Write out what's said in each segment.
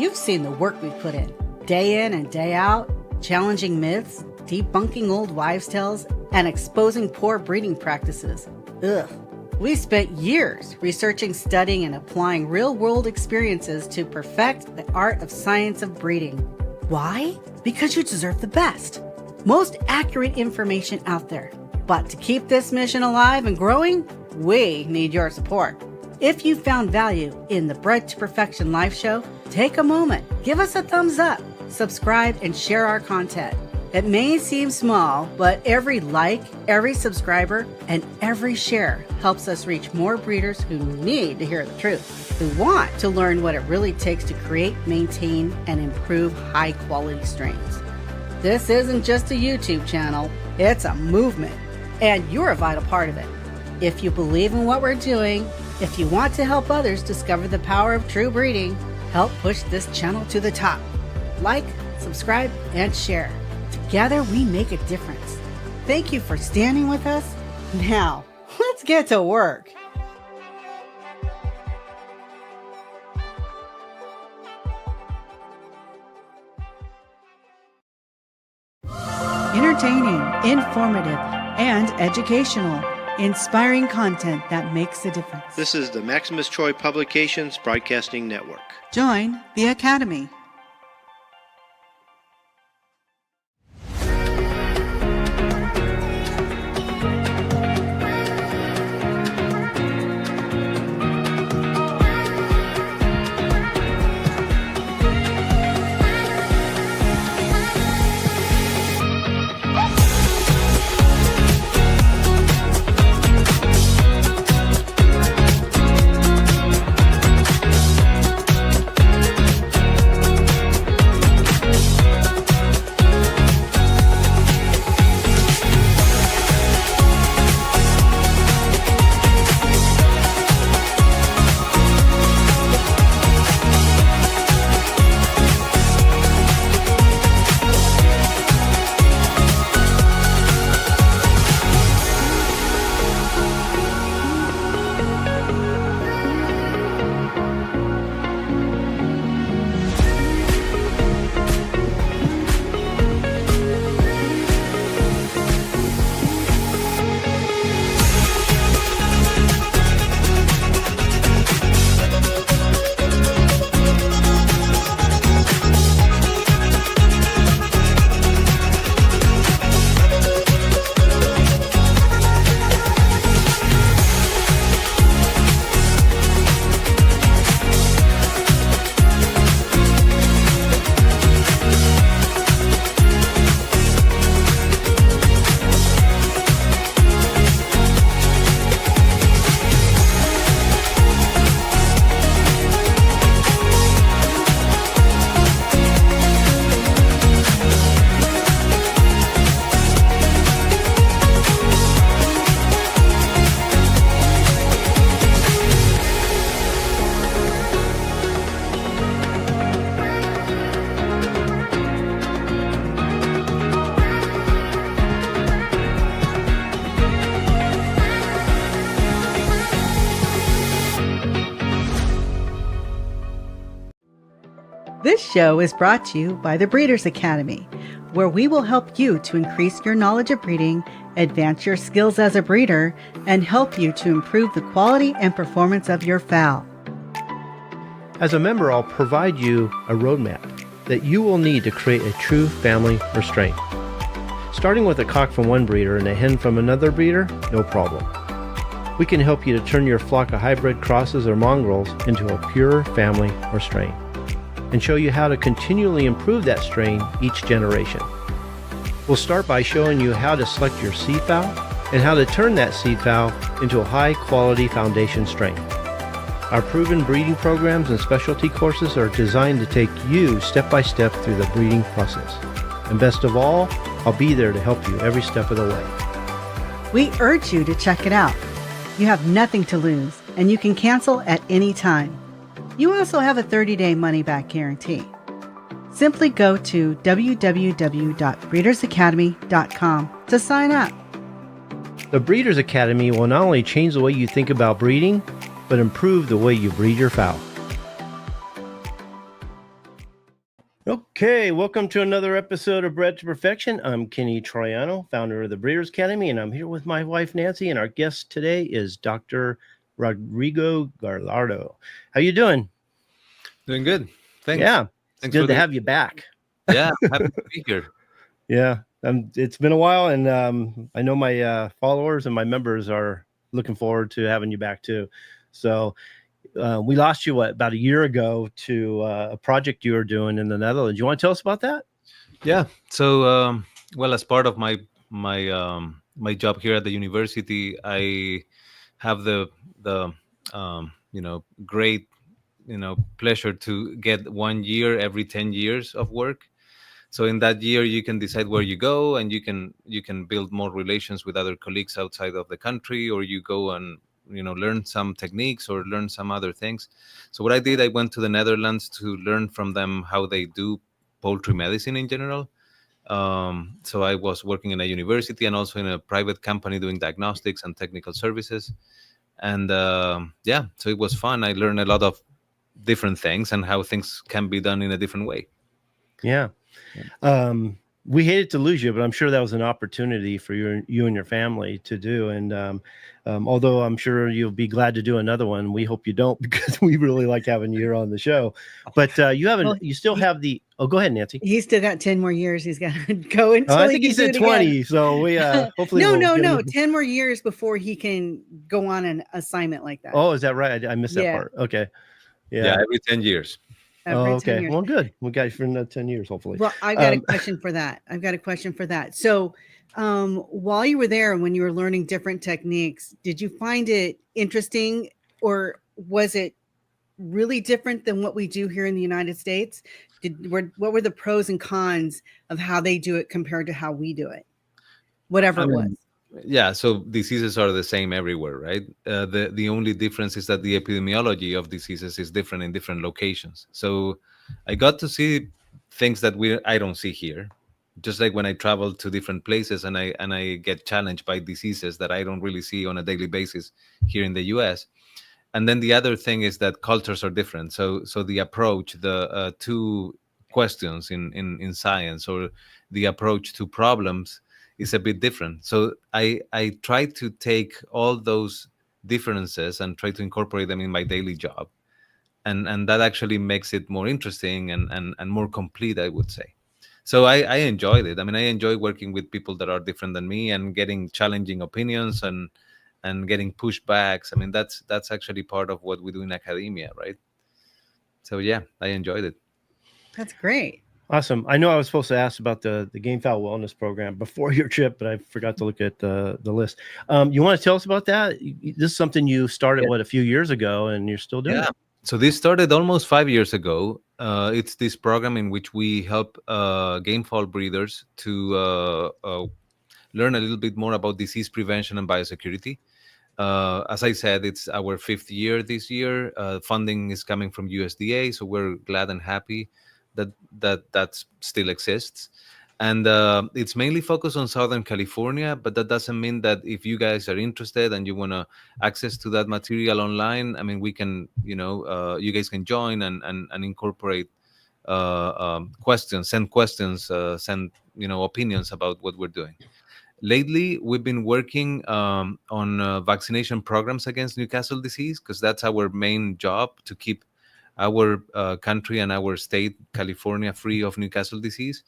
You've seen the work we put in and day out, challenging myths, debunking old wives' tales, and exposing poor breeding practices. Ugh. We spent years researching, studying, and applying real-world experiences to perfect the art of science of breeding. Why? Because you deserve the best, most accurate information out there. But to keep this mission alive and growing, we need your support. If you found value in the Bred to Perfection live show, take a moment, give us a thumbs up, subscribe, and share our content. It may seem small, but every like, every subscriber, and every share helps us reach more breeders who need to hear the truth, who want to learn what it really takes to create, maintain, and improve high-quality strains. This isn't just a YouTube channel, it's a movement, and you're a vital part of it. If you believe in what we're doing, if you want to help others discover the power of true breeding, help push this channel to the top. Like, subscribe, and share. Together, we make a difference. Thank you for standing with us. Now, let's get to work. Entertaining, informative, and educational. Inspiring content that makes a difference. This is the Maximus Troy Publications Broadcasting Network. Join the Academy. This show is brought to you by the Breeders Academy, where we will help you to increase your knowledge of breeding, advance your skills as a breeder, and help you to improve the quality and performance of your fowl. As a member, I'll provide you a roadmap that you will need to create a true family restraint. Starting with a cock from one breeder and a hen from another breeder, no problem. We can help you to turn your flock of hybrid crosses or mongrels into a pure family or strain, and show you how to continually improve that strain each generation. We'll start by showing you how to select your seed fowl and how to turn that seed fowl into a high-quality foundation strain. Our proven breeding programs and specialty courses are designed to take you step by step through the breeding process. And best of all, I'll be there to help you every step of the way. We urge you to check it out. You have nothing to lose, and you can cancel at any time. You also have a 30-day money-back guarantee. Simply go to www.breedersacademy.com to sign up. The Breeders Academy will not only change the way you think about breeding, but improve the way you breed your fowl. Okay, welcome to another episode of Bred to Perfection. I'm Kenny Troiano, founder of the Breeders' Academy, and I'm here with my wife Nancy. And our guest today is Dr. Rodrigo Gallardo. How you doing? Doing good. Thanks. Yeah, it's Thanks good for to have you back. Yeah, happy to be here. Yeah, it's been a while, and I know my followers and my members are looking forward to having you back too. So we lost you about a year ago to a project you were doing in the Netherlands. You want to tell us about that? Yeah. So, well, as part of my job here at the university, I have the great pleasure to get 1 year every 10 years of work. So in that year, you can decide where you go, and you can build more relations with other colleagues outside of the country, or you go and learn some techniques or learn some other things. So what I did, I went to the Netherlands to learn from them how they do poultry medicine in general. So I was working in a university and also in a private company doing diagnostics and technical services. And so it was fun. I learned a lot of different things and how things can be done in a different way. Yeah. We hated to lose you, but I'm sure that was an opportunity for you and your family to do. And although I'm sure you'll be glad to do another one, we hope you don't, because we really like having you here on the show. But you still have the. Oh, go ahead, Nancy. He's still got 10 more years. He's got to go until I think he said 20. Again. So we hopefully. No. 10 more years before he can go on an assignment like that. Oh, is that right? I missed that part. Okay. Yeah, every 10 years. Okay. Well, good. We got you for another 10 years, hopefully. Well, I've got a question for that. So while you were there and when you were learning different techniques, did you find it interesting, or was it really different than what we do here in the United States? What were the pros and cons of how they do it compared to how we do it? Whatever it was. Yeah, so diseases are the same everywhere, right? The only difference is that the epidemiology of diseases is different in different locations. So I got to see things that I don't see here. Just like when I travel to different places and I get challenged by diseases that I don't really see on a daily basis here in the US. And then the other thing is that cultures are different. So the approach, the two questions in science, or the approach to problems, is a bit different. So I try to take all those differences and try to incorporate them in my daily job. And that actually makes it more interesting and more complete, I would say. So I enjoyed it. I mean, I enjoy working with people that are different than me and getting challenging opinions and getting pushbacks. I mean, that's actually part of what we do in academia, right? So yeah, I enjoyed it. That's great. Awesome. I know I was supposed to ask about the Gamefowl Wellness Program before your trip, but I forgot to look at the list. You want to tell us about that? This is something you started, a few years ago, and you're still doing it? So this started almost 5 years ago. It's this program in which we help gamefowl breeders to learn a little bit more about disease prevention and biosecurity. As I said, it's our 5th year this year. Funding is coming from USDA, so we're glad and happy that still exists. And it's mainly focused on Southern California, but that doesn't mean that if you guys are interested and you want to access to that material online, I mean, we can, you guys can join and incorporate questions, send opinions about what we're doing. Lately, we've been working on vaccination programs against Newcastle disease, because that's our main job, to keep our country and our state, California, free of Newcastle disease.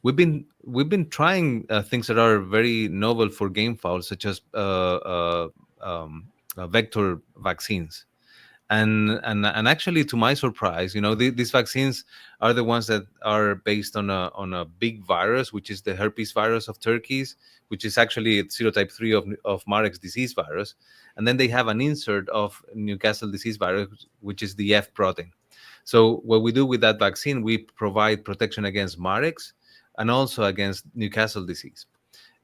We've been trying things that are very novel for gamefowl, such as vector vaccines. And actually, to my surprise, these vaccines are the ones that are based on a big virus, which is the herpes virus of turkeys, which is actually serotype 3 of Marek's disease virus. And then they have an insert of Newcastle disease virus, which is the F protein. So what we do with that vaccine, we provide protection against Marek's and also against Newcastle disease.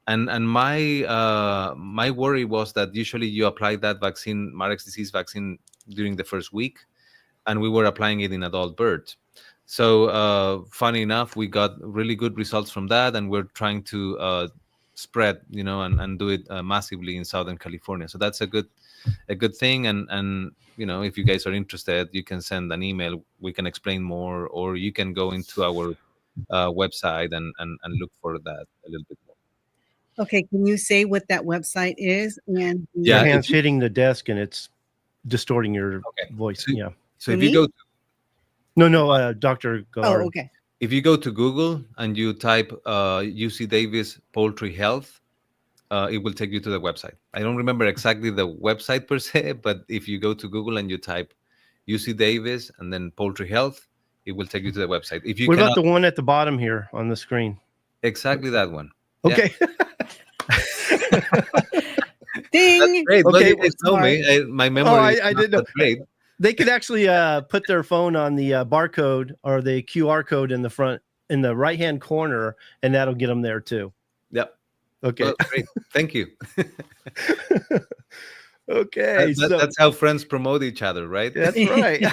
And my worry was that usually you apply that vaccine, Marek's disease vaccine, during the first week, and we were applying it in adult birds. So funny enough, we got really good results from that, and we're trying to spread, and do it massively in Southern California. So that's a good thing. And if you guys are interested, you can send an email. We can explain more, or you can go into our website and look for that a little bit more. Okay, can you say what that website is? And Your Yeah, hand's hitting the desk and it's distorting your voice. So, Yeah. so if you go, No, Dr. Gallardo. oh, okay. if you go to Google and you type UC Davis Poultry Health, it will take you to the website. I don't remember exactly the website per se, but if you go to Google and you type UC Davis and then Poultry Health, it will take you to the website. If you What cannot, about the one at the bottom here on the screen? exactly that one. Okay. Ding. Great. Well, Okay, you guys know me. My memory is I not didn't know. that great. They could actually put their phone on the barcode or the QR code in the front, in the right-hand corner, and that'll get them there too. Yep. Okay. Well, great. Thank you. Okay. That's how friends promote each other, right? That's right.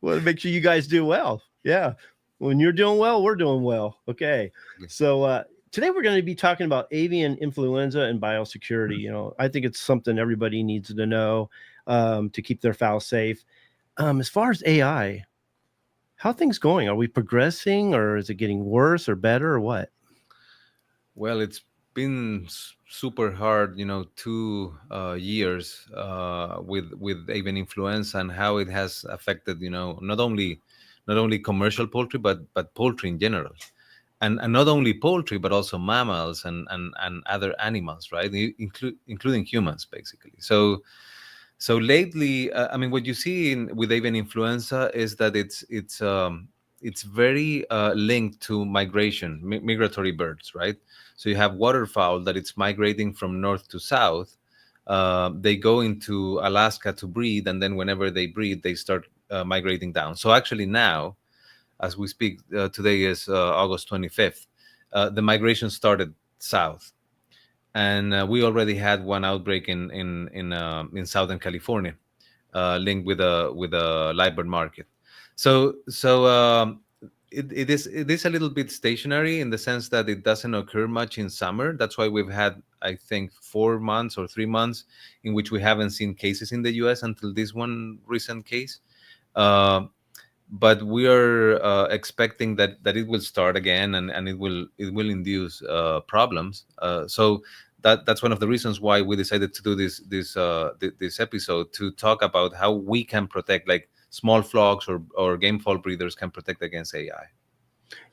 Well, make sure you guys do well. Yeah. When you're doing well, we're doing well. Okay. So today we're going to be talking about avian influenza and biosecurity. I think it's something everybody needs to know to keep their fowl safe. As far as AI, how are things going? Are we progressing, or is it getting worse or better, or what? Well, it's been super hard, 2 years with avian influenza and how it has affected, not only commercial poultry, but poultry in general, and not only poultry but also mammals and other animals, right? Including humans, basically. So lately, what you see with avian influenza is that it's very linked to migration, migratory birds, right? So you have waterfowl that it's migrating from north to south. They go into Alaska to breed, and then whenever they breed, they start migrating down. So actually now, as we speak, today is August 25th, the migration started south. And we already had one outbreak in Southern California, linked with a live bird market. So it is a little bit stationary in the sense that it doesn't occur much in summer. That's why we've had, I think, 4 months or 3 months in which we haven't seen cases in the U.S. until this one recent case. But we are expecting that it will start again, and it will induce problems. So that's one of the reasons why we decided to do this episode, to talk about how we can protect, like small flocks or Gamefowl breeders can protect against AI.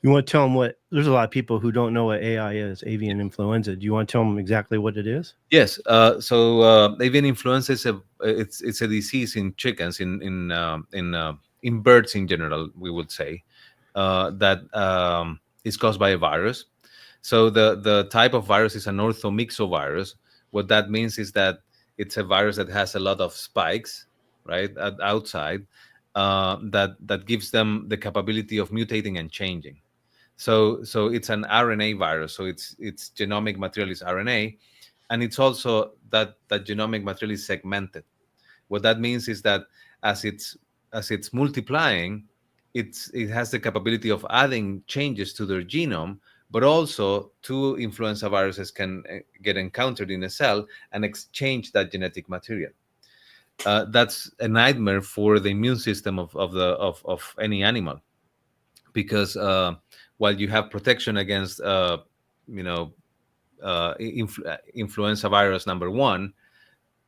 You want to tell them what? There's a lot of people who don't know what AI is, avian influenza. Do you want to tell them exactly what it is? Yes. So avian influenza is it's a disease in chickens, in birds in general, we would say, that is caused by a virus. So the type of virus is an orthomyxovirus. What that means is that it's a virus that has a lot of spikes, right, outside, that gives them the capability of mutating and changing. So it's an RNA virus. So its genomic material is RNA, and it's also that genomic material is segmented. What that means is that as it's multiplying, it has the capability of adding changes to their genome, but also two influenza viruses can get encountered in a cell and exchange that genetic material. That's a nightmare for the immune system of any animal, because while you have protection against influenza virus number 1,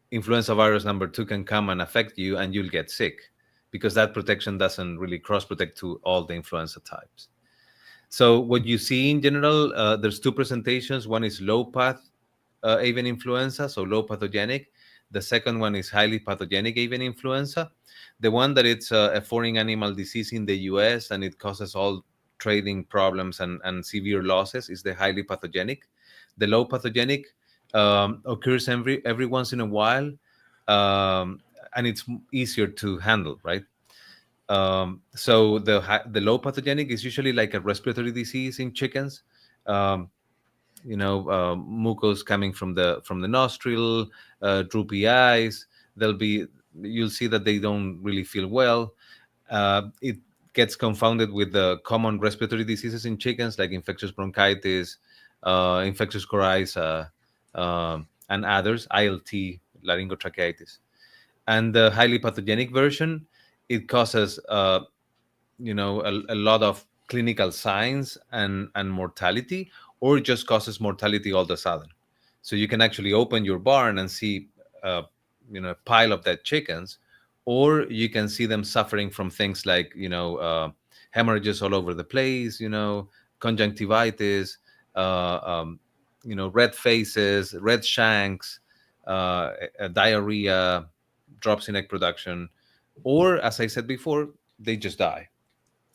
influenza virus number 2 can come and affect you, and you'll get sick, because that protection doesn't really cross protect to all the influenza types. So what you see in general, there's 2 presentations. One is low path avian influenza, so low pathogenic. The second one is highly pathogenic avian influenza. The one that it's a foreign animal disease in the US and it causes all trading problems and severe losses is the highly pathogenic. The low pathogenic occurs every once in a while, and it's easier to handle, right? So the low pathogenic is usually like a respiratory disease in chickens. Mucus coming from the nostril, droopy eyes. You'll see that they don't really feel well. It gets confounded with the common respiratory diseases in chickens, like infectious bronchitis, infectious coryza, and others, ILT, laryngotracheitis. And the highly pathogenic version, it causes a lot of clinical signs and mortality, or just causes mortality all of a sudden. So you can actually open your barn and see a pile of dead chickens, or you can see them suffering from things like hemorrhages all over the place, conjunctivitis, uh, um, red faces, red shanks, diarrhea, drops in egg production, or as I said before, they just die.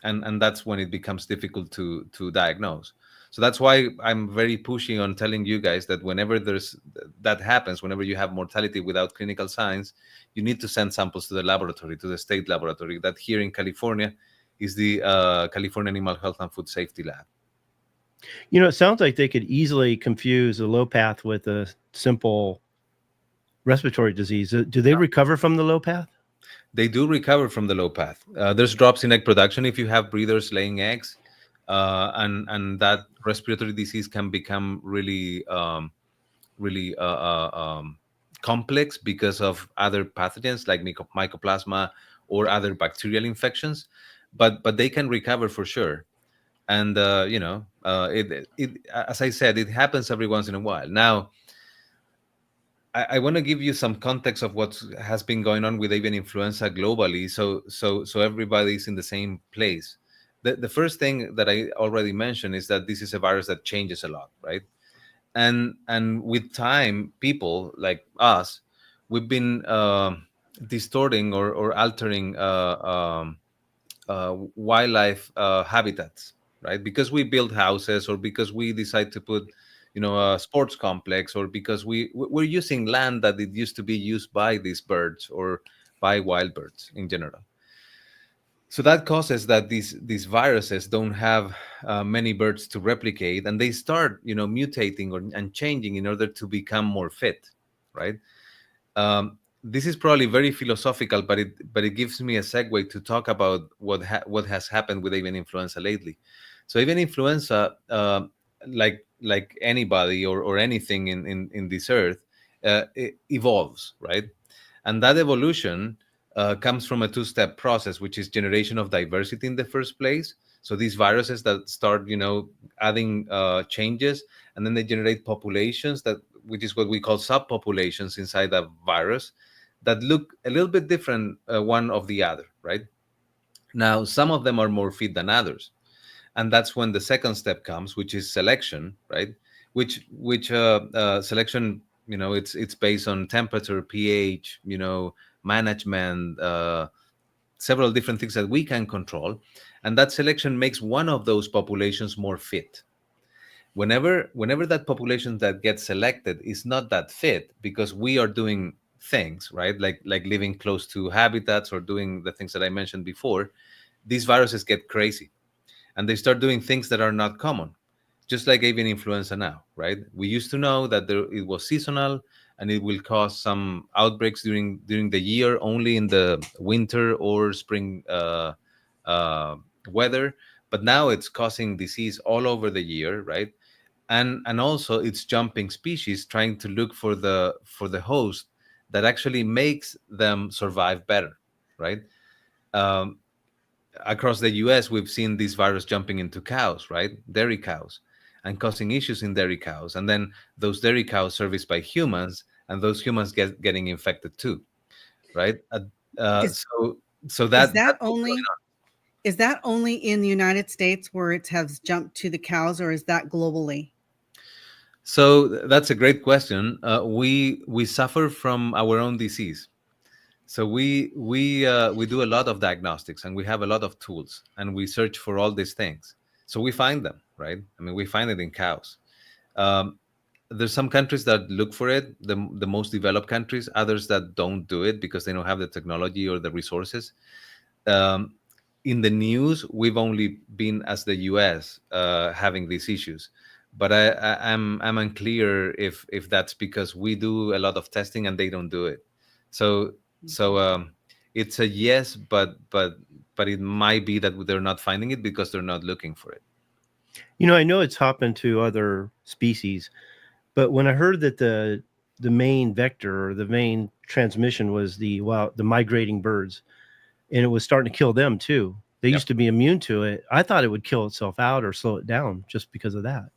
And that's when it becomes difficult to diagnose. So that's why I'm very pushy on telling you guys that whenever that happens, whenever you have mortality without clinical signs, you need to send samples to the laboratory, to the state laboratory that here in California is the California Animal Health and Food Safety Lab. It sounds like they could easily confuse a low path with a simple respiratory disease. Do they recover from the low path? They do recover from the low path. There's drops in egg production if you have breeders laying eggs, and that respiratory disease can become really complex because of other pathogens like mycoplasma or other bacterial infections. But they can recover for sure. And it as I said, it happens every once in a while. Now, I want to give you some context of what has been going on with avian influenza globally, so everybody's in the same place. The first thing that I already mentioned is that this is a virus that changes a lot, right? And with time, people like us, we've been distorting or altering wildlife habitats, right? Because we build houses, or because we decide to put a sports complex, or because we're using land that it used to be used by these birds or by wild birds in general. So that causes that these viruses don't have many birds to replicate, and they start mutating and changing in order to become more fit, right? This is probably very philosophical, but it gives me a segue to talk about what has happened with avian influenza lately. So avian influenza, like anybody or anything in this earth, it evolves, right? And that evolution comes from a two-step process, which is generation of diversity in the first place. So these viruses that start, adding changes, and then they generate populations which is what we call subpopulations inside a virus, that look a little bit different one of the other, right? Now, some of them are more fit than others, and that's when the second step comes, which is selection, right? Which selection, it's based on temperature, pH, management, several different things that we can control, and that selection makes one of those populations more fit. Whenever that population that gets selected is not that fit, because we are doing things, right, like living close to habitats or doing the things that I mentioned before, these viruses get crazy and they start doing things that are not common, just like avian influenza now, right? We used to know that it was seasonal and it will cause some outbreaks during the year, only in the winter or spring weather, but now it's causing disease all over the year, right? And also it's jumping species, trying to look for the host that actually makes them survive better, right? um, Across the US, we've seen this virus jumping into cows, right? Dairy cows, and causing issues in dairy cows. And then those dairy cows serviced by humans, and those humans getting infected too, right? Is So is that's that what's going only on. is that only in the United States where it has jumped to the cows, or is that globally? So that's a great question. We suffer from our own disease. So we do a lot of diagnostics, and we have a lot of tools, and we search for all these things. So we find them, right? I mean, we find it in cows. Um, there's some countries that look for it, the most developed countries. Others that don't do it because they don't have the technology or the resources. Um, in the news, we've only been, as the U.S., having these issues, but I'm unclear if that's because we do a lot of testing and they don't do it. So so it's a yes, but it might be that they're not finding it because they're not looking for it. I know it's happened to other species, but when I heard that the main vector or the main transmission was the migrating birds, and it was starting to kill them too. They Yep. used to be immune to it. I thought it would kill itself out or slow it down just because of that.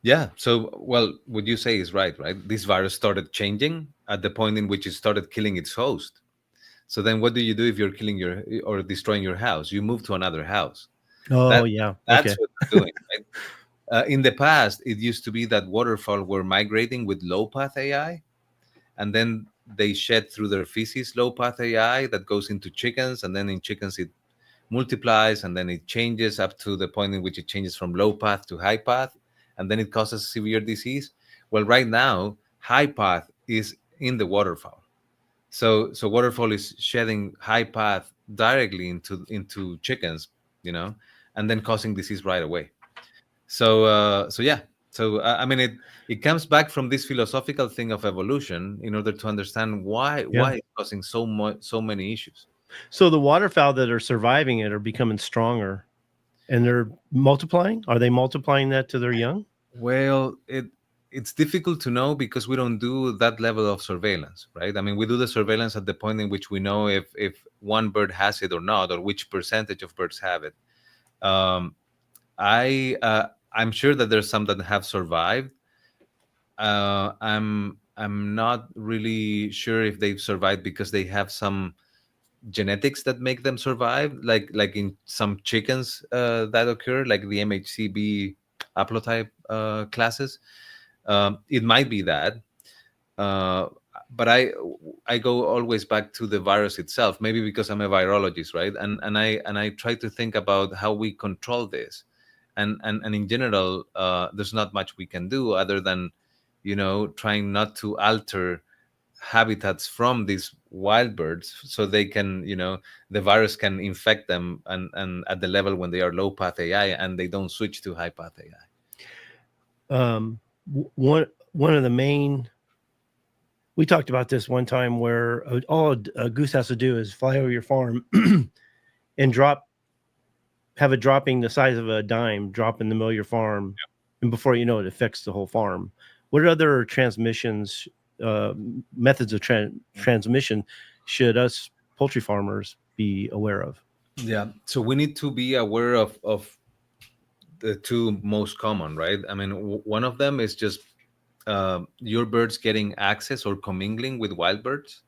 Yeah. So, well, what you say is right, right? This virus started changing at the point in which it started killing its host. So then what do you do if you're killing your or destroying your house? You move to another house. Oh, That yeah. that's Okay. what they're doing, right? In the past, it used to be that waterfowl were migrating with low path AI, and then they shed through their feces low path AI that goes into chickens, and then in chickens it multiplies, and then it changes up to the point in which it changes from low path to high path, and then it causes severe disease. Well, right now, high path is in the waterfowl. So waterfowl is shedding high path directly into chickens, and then causing disease right away. So yeah. So I mean, it comes back from this philosophical thing of evolution in order to understand why Yeah. it's causing so many issues. So the waterfowl that are surviving it are becoming stronger and they're multiplying. Are they multiplying that to their young? Well, it's difficult to know because we don't do that level of surveillance, right? I mean, we do the surveillance at the point in which we know if one bird has it or not, or which percentage of birds have it. Um, I'm sure that there's some that have survived. I'm not really sure if they've survived because they have some genetics that make them survive, like in some chickens that occur, like the MHCB haplotype classes. It might be that, uh, but I go always back to the virus itself. Maybe because I'm a virologist, right? And I try to think about how we control this, and in general, there's not much we can do other than, trying not to alter habitats from these wild birds so they can, the virus can infect them and at the level when they are low path AI and they don't switch to high path AI. One of the main, we talked about this one time where all a goose has to do is fly over your farm and have a dropping the size of a dime drop in the middle of your farm. Yep. And before you know it, affects the whole farm. What other transmissions, methods of transmission should us poultry farmers be aware of? Yeah. So we need to be aware of the two most common, right? I mean, one of them is just your birds getting access or commingling with wild birds.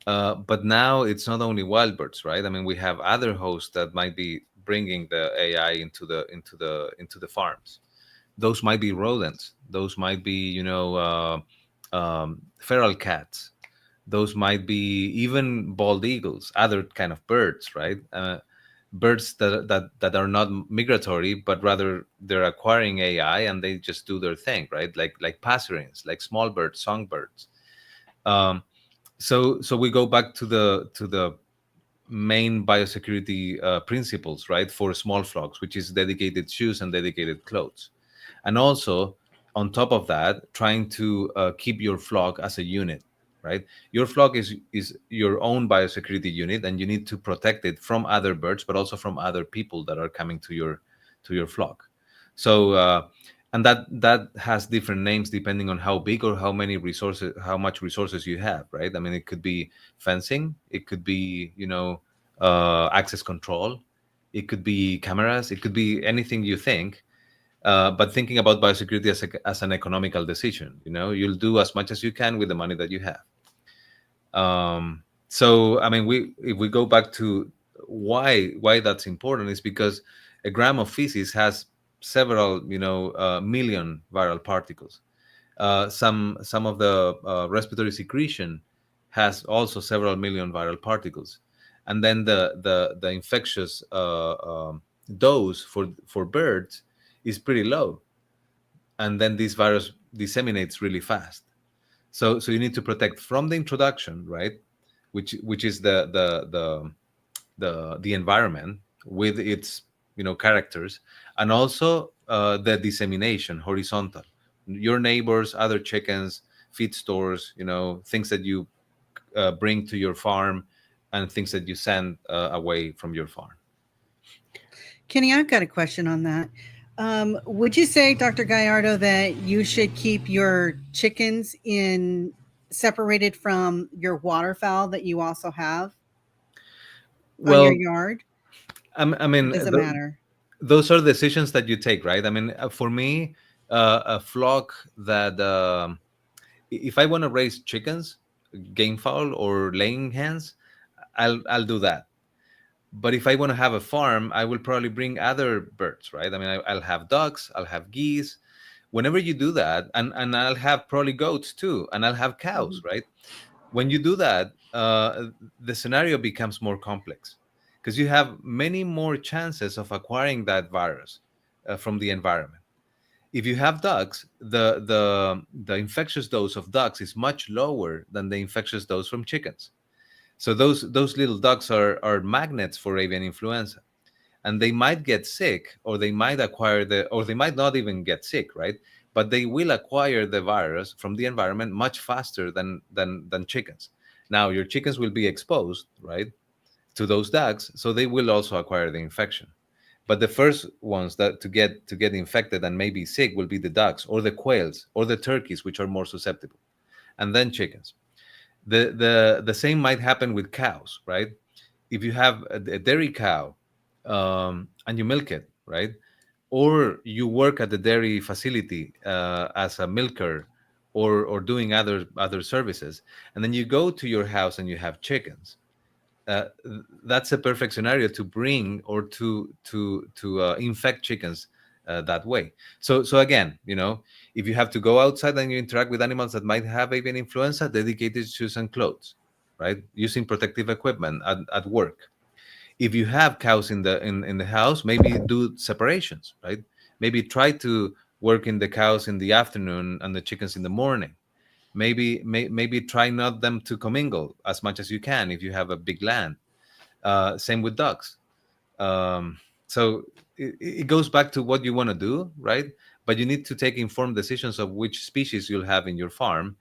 But now it's not only wild birds, right? I mean, we have other hosts that might be bringing the AI into the farms. Those might be rodents. Those might be, feral cats. Those might be even bald eagles, other kind of birds, right? Birds that are not migratory, but rather they're acquiring AI and they just do their thing, right? Like passerines, like small birds, songbirds. So we go back to the main biosecurity principles, right, for small flocks, which is dedicated shoes and dedicated clothes, and also on top of that, trying to keep your flock as a unit, right? Your flock is your own biosecurity unit, and you need to protect it from other birds, but also from other people that are coming to your flock. So and that has different names depending on how big or how much resources you have, right? I mean, it could be fencing, it could be, access control, it could be cameras, it could be anything you think. But thinking about biosecurity as an economical decision, you'll do as much as you can with the money that you have. So I mean, if we go back to why that's important, is because a gram of feces has several, million viral particles. Some of the respiratory secretion has also several million viral particles, and then the infectious dose for birds is pretty low, and then this virus disseminates really fast. So you need to protect from the introduction, right, which is the environment with its, characters, and also the dissemination horizontal, your neighbors, other chickens, feed stores, things that you bring to your farm, and things that you send away from your farm. Kenny, I've got a question on that. Would you say, Dr. Gallardo, that you should keep your chickens separated from your waterfowl that you also have on your Well, yard? I Or mean, does it matter? those are decisions that you take, right? I mean, for me, a flock that if I want to raise chickens, gamefowl or laying hens, I'll do that. But if I want to have a farm, I will probably bring other birds, right? I mean, I'll have ducks, I'll have geese. Whenever you do that, and I'll have probably goats too, and I'll have cows, right? When you do that, the scenario becomes more complex because you have many more chances of acquiring that virus from the environment. If you have ducks, the infectious dose of ducks is much lower than the infectious dose from chickens. So those little ducks are magnets for avian influenza, and they might get sick, or they might acquire or they might not even get sick, right? But they will acquire the virus from the environment much faster than chickens. Now your chickens will be exposed, right, to those ducks, so they will also acquire the infection. But the first ones that to get infected and maybe sick will be the ducks or the quails or the turkeys, which are more susceptible, and then chickens. The same might happen with cows, right? If you have a dairy cow, and you milk it, right, or you work at the dairy facility as a milker, or doing other services, and then you go to your house and you have chickens, uh, that's a perfect scenario to bring or to infect chickens that way. So again, if you have to go outside and you interact with animals that might have avian influenza, dedicated shoes and clothes, right? Using protective equipment at work. If you have cows in the house, maybe do separations, right? Maybe try to work in the cows in the afternoon and the chickens in the morning. Maybe try not them to commingle as much as you can if you have a big land. Same with ducks. So it goes back to what you want to do, right? But you need to take informed decisions of which species you'll have in your farm,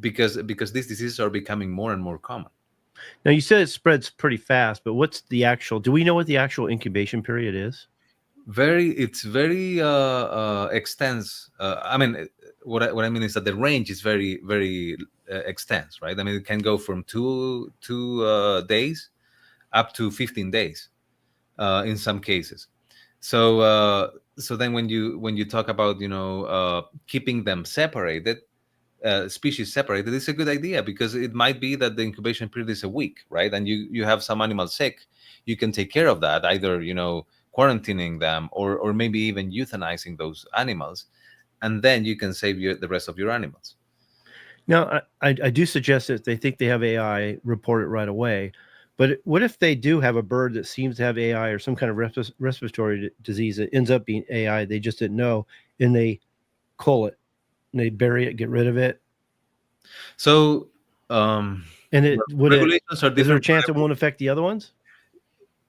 because these diseases are becoming more and more common. Now, you said it spreads pretty fast, but do we know what the actual incubation period is? It's very extensive. I mean, what I mean is that the range is very, very extensive, right? I mean, it can go from two days up to 15 days in some cases. So then when you talk about keeping them separated, species separated, it's a good idea, because it might be that the incubation period is a week, right? And you have some animals sick. You can take care of that, either quarantining them, or maybe even euthanizing those animals, and then you can save the rest of your animals. Now, I do suggest that if they think they have AI, report it right away. But what if they do have a bird that seems to have AI or some kind of respiratory disease that ends up being AI? They just didn't know, and they cull it, and they bury it, get rid of it. So, And regulations are different. Is there a chance it won't affect the other ones?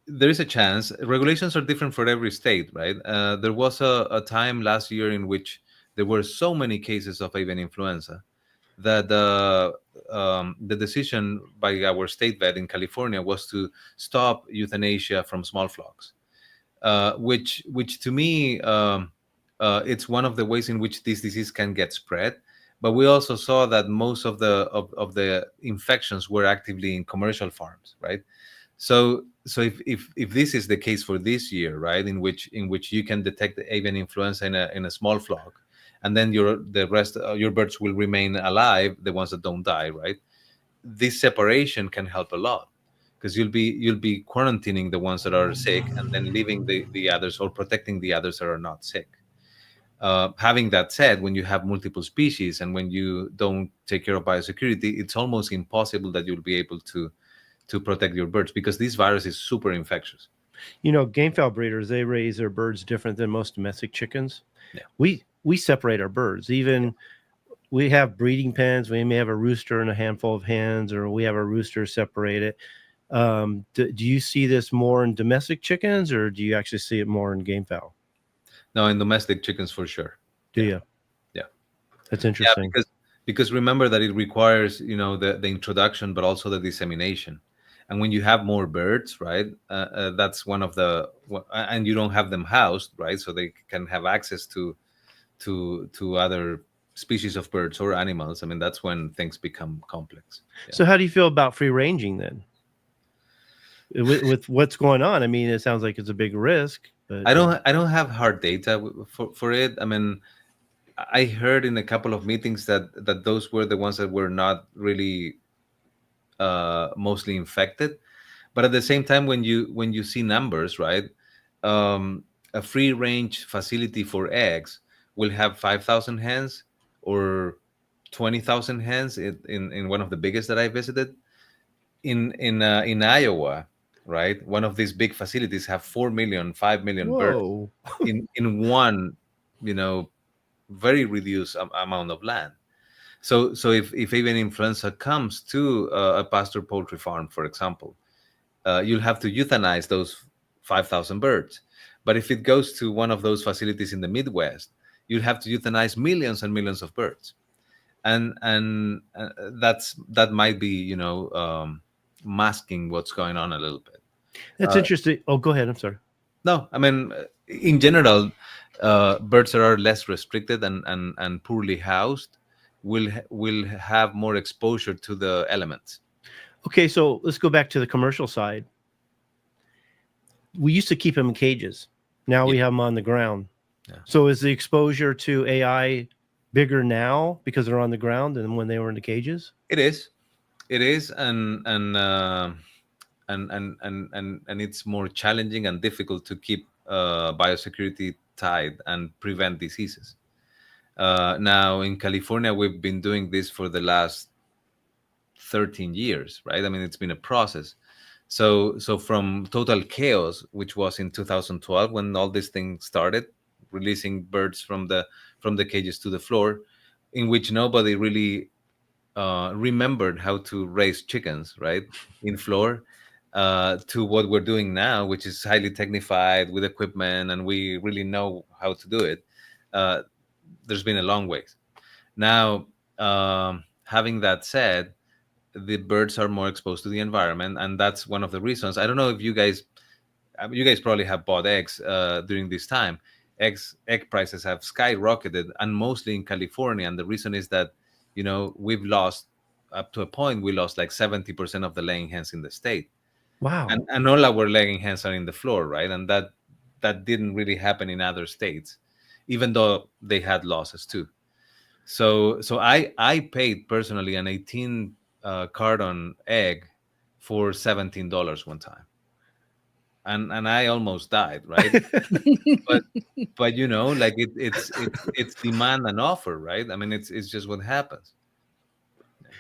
There is a chance. Regulations are different for every state, right? There was a time last year in which there were so many cases of avian influenza that the decision by our state vet in California was to stop euthanasia from small flocks, which to me, it's one of the ways in which this disease can get spread. But we also saw that most of the infections were actively in commercial farms, right? So if this is the case for this year, right, in which you can detect the avian influenza in a small flock, and then the rest your birds will remain alive, the ones that don't die, right? This separation can help a lot, because you'll be quarantining the ones that are sick, and then leaving the others, or protecting the others that are not sick. Having that said, when you have multiple species and when you don't take care of biosecurity, it's almost impossible that you'll be able to protect your birds, because this virus is super infectious. Gamefowl breeders, they raise their birds different than most domestic chickens. Yeah. We separate our birds. Even we have breeding pens. We may have a rooster and a handful of hens, or we have a rooster separated. Do you see this more in domestic chickens, or do you actually see it more in gamefowl? No, in domestic chickens for sure. Do you? Yeah. That's interesting. Yeah, because remember that it requires the introduction, but also the dissemination. And when you have more birds, right, that's one of the, and you don't have them housed, right, so they can have access to other species of birds or animals. I mean, that's when things become complex. Yeah. So how do you feel about free ranging then? With what's going on, I mean, it sounds like it's a big risk. But I don't have hard data for it. I mean, I heard in a couple of meetings that those were the ones that were not really mostly infected. But at the same time, when you see numbers, right, a free range facility for eggs will have 5,000 hens or 20,000 hens in one of the biggest that I visited in Iowa, right? One of these big facilities have 4 million, 5 million birds whoa. in one, very reduced amount of land. So if avian influenza comes to a pasture poultry farm, for example, you'll have to euthanize those 5,000 birds. But if it goes to one of those facilities in the Midwest, you'll have to euthanize millions and millions of birds, and that might be masking what's going on a little bit. That's interesting. Oh, go ahead. I'm sorry. No, I mean, in general, birds that are less restricted and poorly housed will have more exposure to the elements. Okay, so let's go back to the commercial side. We used to keep them in cages. Now we have them on the ground. Yeah. So is the exposure to AI bigger now because they're on the ground than when they were in the cages? It is, and it's more challenging and difficult to keep biosecurity tight and prevent diseases. Now in California, we've been doing this for the last 13 years, right? I mean, it's been a process. So from total chaos, which was in 2012 when all this thing started, releasing birds from the cages to the floor, in which nobody really remembered how to raise chickens, right, in floor, to what we're doing now, which is highly technified with equipment, and we really know how to do it. There's been a long ways. Now, having that said, the birds are more exposed to the environment, and that's one of the reasons. I don't know if you guys probably have bought eggs during this time. Egg prices have skyrocketed, and mostly in California. And the reason is that we've lost, up to a point, we lost like 70% of the laying hens in the state. Wow. And all our laying hens are in the floor, right? And that didn't really happen in other states, even though they had losses too. So I paid personally an 18 carton egg for $17 one time, and I almost died, right? but like it's demand and offer, right? I mean, it's just what happens.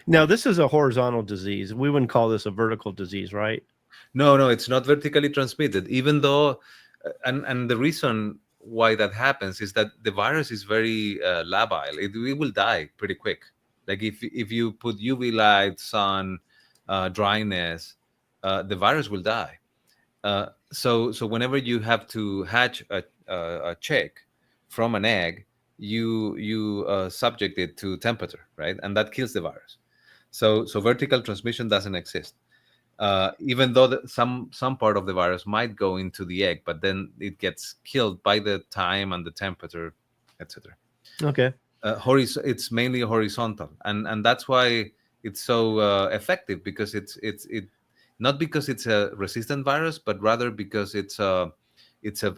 Now, this is a horizontal disease. We wouldn't call this a vertical disease, right? No, it's not vertically transmitted, even though, and the reason why that happens is that the virus is very labile. It will die pretty quick. Like if you put UV light, sun, dryness, the virus will die. So whenever you have to hatch a chick from an egg, you subject it to temperature, right? And that kills the virus. So vertical transmission doesn't exist. Even though some part of the virus might go into the egg, but then it gets killed by the time and the temperature, etc. Okay. It's mainly horizontal, and that's why it's so effective, because it's not because it's a resistant virus, but rather because it's a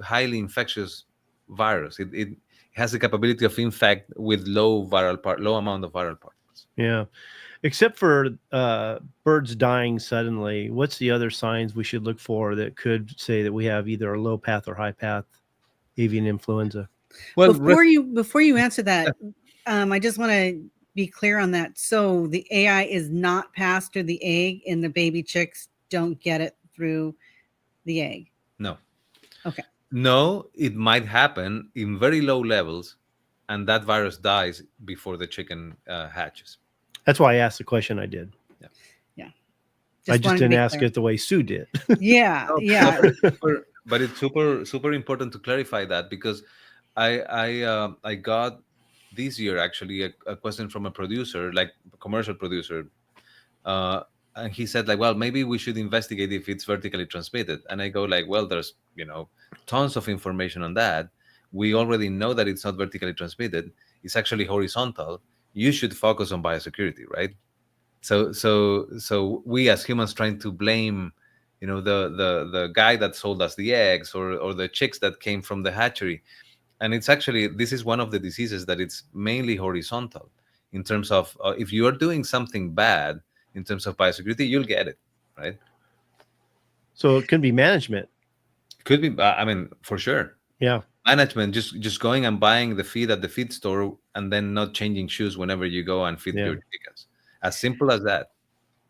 highly infectious virus. It has the capability of infect with low amount of viral particles. Yeah. Except for birds dying suddenly, what's the other signs we should look for that could say that we have either a low path or high path avian influenza? Well, before you answer that, I just want to be clear on that. So the AI is not passed through the egg, and the baby chicks don't get it through the egg. No. Okay. No, it might happen in very low levels, and that virus dies before the chicken hatches. That's why I asked the question I did. Yeah. I just didn't ask it the way Sue did. Yeah. Yeah. But it's super important to clarify that, because I got this year actually a question from a producer, like a commercial producer, and he said like, well, maybe we should investigate if it's vertically transmitted. And I go like, well, there's tons of information on that. We already know that it's not vertically transmitted. It's actually horizontal. You should focus on biosecurity, right? So we as humans trying to blame the guy that sold us the eggs, or the chicks that came from the hatchery. And it's actually, this is one of the diseases that it's mainly horizontal in terms of if you are doing something bad in terms of biosecurity, you'll get it, right? So it can be management. Could be, I mean, for sure. Yeah. Management, just going and buying the feed at the feed store and then not changing shoes whenever you go and feed your chickens. As simple as that.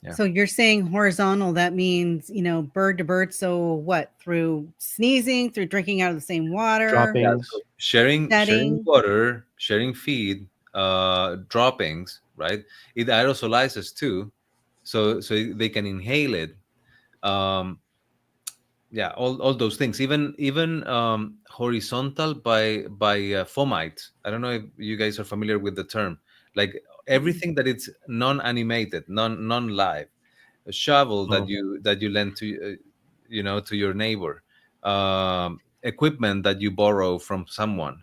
Yeah. So you're saying horizontal, that means, bird to bird. So what, through sneezing, through drinking out of the same water? Droppings. Yeah, so sharing water, sharing feed, droppings, right? It aerosolizes too. So they can inhale it. Yeah, all those things. Even horizontal by fomites. I don't know if you guys are familiar with the term. Like everything that it's non-animated, non-live, a shovel that you lend to to your neighbor, equipment that you borrow from someone.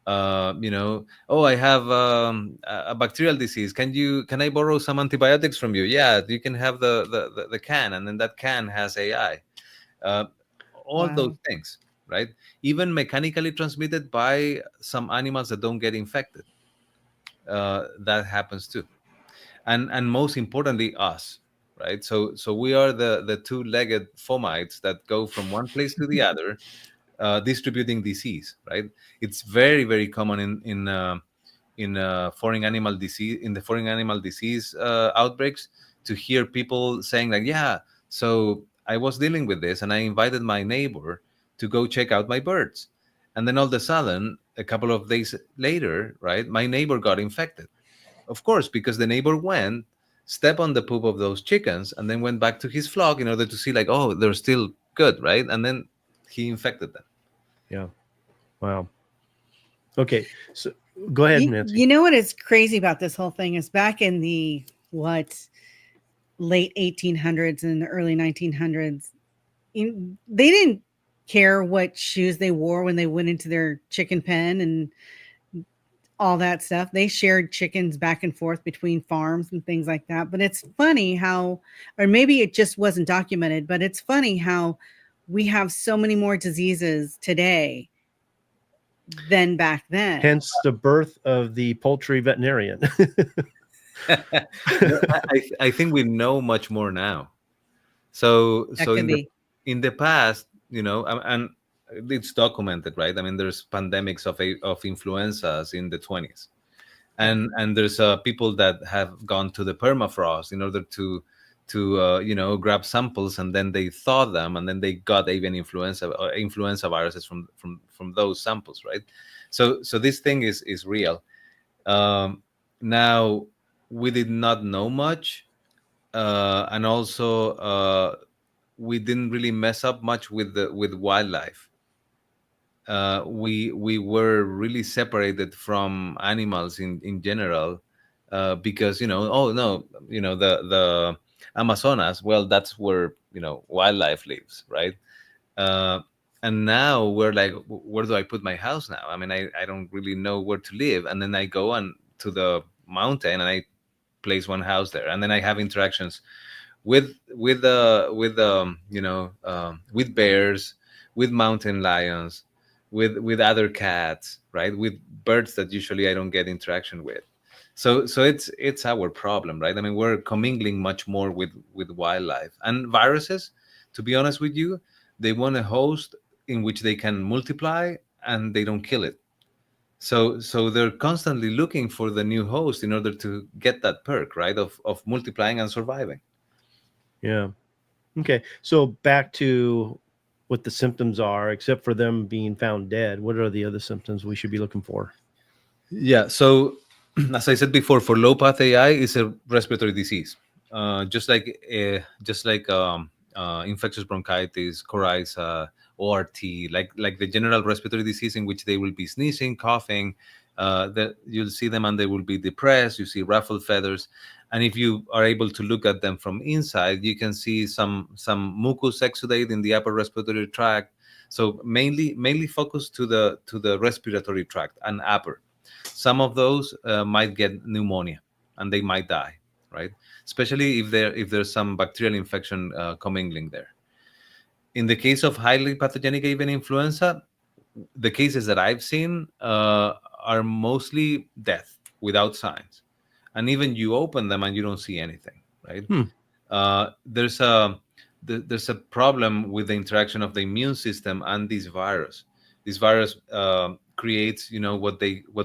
Oh, I have a bacterial disease. Can I borrow some antibiotics from you? Yeah, you can have the can, and then that can has AI. All those things, right? Even mechanically transmitted by some animals that don't get infected. That happens too. And most importantly, us, right? So we are the two-legged fomites that go from one place to the other, distributing disease, right? It's very, very common in foreign animal disease, in the foreign animal disease outbreaks, to hear people saying like, yeah, so I was dealing with this and I invited my neighbor to go check out my birds. And then all of a sudden, a couple of days later, right, my neighbor got infected. Of course, because the neighbor went, stepped on the poop of those chickens, and then went back to his flock in order to see like, oh, they're still good, right? And then he infected them. Yeah. Wow. Okay. So go ahead, Nancy. You know what is crazy about this whole thing is back in the late 1800s and the early 1900s, they didn't care what shoes they wore when they went into their chicken pen and all that stuff. They shared chickens back and forth between farms and things like that. But it's funny how, or maybe it just wasn't documented, but it's funny how we have so many more diseases today than back then. Hence the birth of the poultry veterinarian. I think we know much more now. So in the past, and it's documented, right? I mean, there's pandemics of influenzas in the 20s, and there's people that have gone to the permafrost in order to grab samples, and then they thaw them, and then they got avian influenza viruses from those samples, right? So this thing is real. Now, we did not know much, and also we didn't really mess up much with wildlife. We were really separated from animals in general, because the Amazonas, well, that's where wildlife lives, right? And now we're like, where do I put my house now? I mean, I don't really know where to live, and then I go on to the mountain and I place one house there, and then I have interactions with bears, with mountain lions, with other cats, right? With birds that usually I don't get interaction with. So it's our problem, right? I mean, we're commingling much more with wildlife. And viruses, to be honest with you, they want a host in which they can multiply and they don't kill it. So they're constantly looking for the new host in order to get that perk, right, of multiplying and surviving. Yeah. Okay. So back to what the symptoms are, except for them being found dead, what are the other symptoms we should be looking for? Yeah. So as I said before, for low path AI, it's a respiratory disease, just like infectious bronchitis, coryza, ORT, like the general respiratory disease in which they will be sneezing, coughing, that you'll see them and they will be depressed. You see ruffled feathers, and if you are able to look at them from inside, you can see some mucus exudate in the upper respiratory tract. So mainly focused to the respiratory tract and upper. Some of those might get pneumonia and they might die, right? Especially if there's some bacterial infection commingling there. In the case of highly pathogenic avian influenza, the cases that I've seen are mostly death without signs, and even you open them and you don't see anything, right? There's a problem with the interaction of the immune system and this virus. This virus creates, what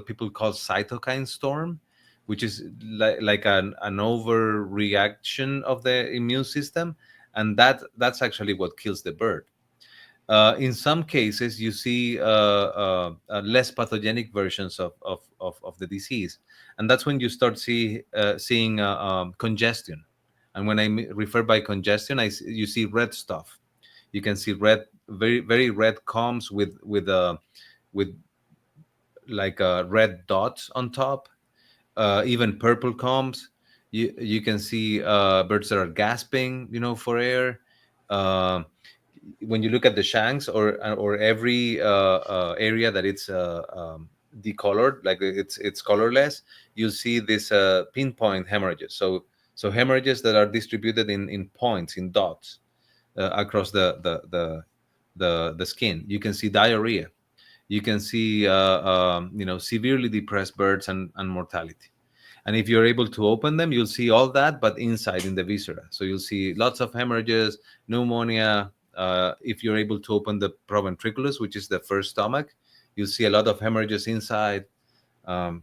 people call cytokine storm, which is like an overreaction of the immune system, and that's actually what kills the bird. In some cases, you see less pathogenic versions of the disease, and that's when you start seeing congestion. And when I refer by congestion, you see red stuff. You can see very very red combs with like red dots on top, even purple combs. You can see birds that are gasping, for air. When you look at the shanks or every area that it's decolored, like it's colorless, you'll see this pinpoint hemorrhages. So hemorrhages that are distributed in points, in dots across the skin. You can see diarrhea. You can see severely depressed birds and mortality. And if you're able to open them, you'll see all that, but inside in the viscera. So you'll see lots of hemorrhages, pneumonia. If you're able to open the proventriculus, which is the first stomach, you'll see a lot of hemorrhages inside.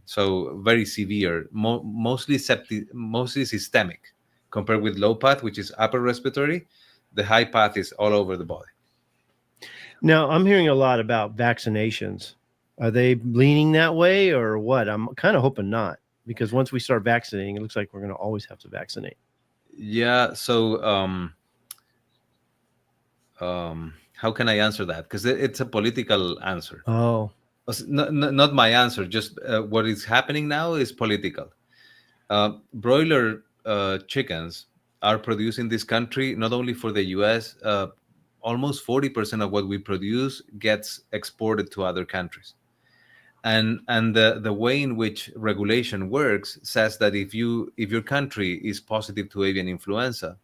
So very severe, mostly systemic, compared with low path, which is upper respiratory. The high path is all over the body. Now, I'm hearing a lot about vaccinations. Are they leaning that way or what? I'm kind of hoping not, because once we start vaccinating, it looks like we're going to always have to vaccinate. Yeah. So how can I answer that? Because it's a political answer. Oh. Not my answer. Just what is happening now is political. Broiler chickens are produced in this country, not only for the U.S., almost 40% of what we produce gets exported to other countries. And the way in which regulation works says that if your country is positive to avian influenza,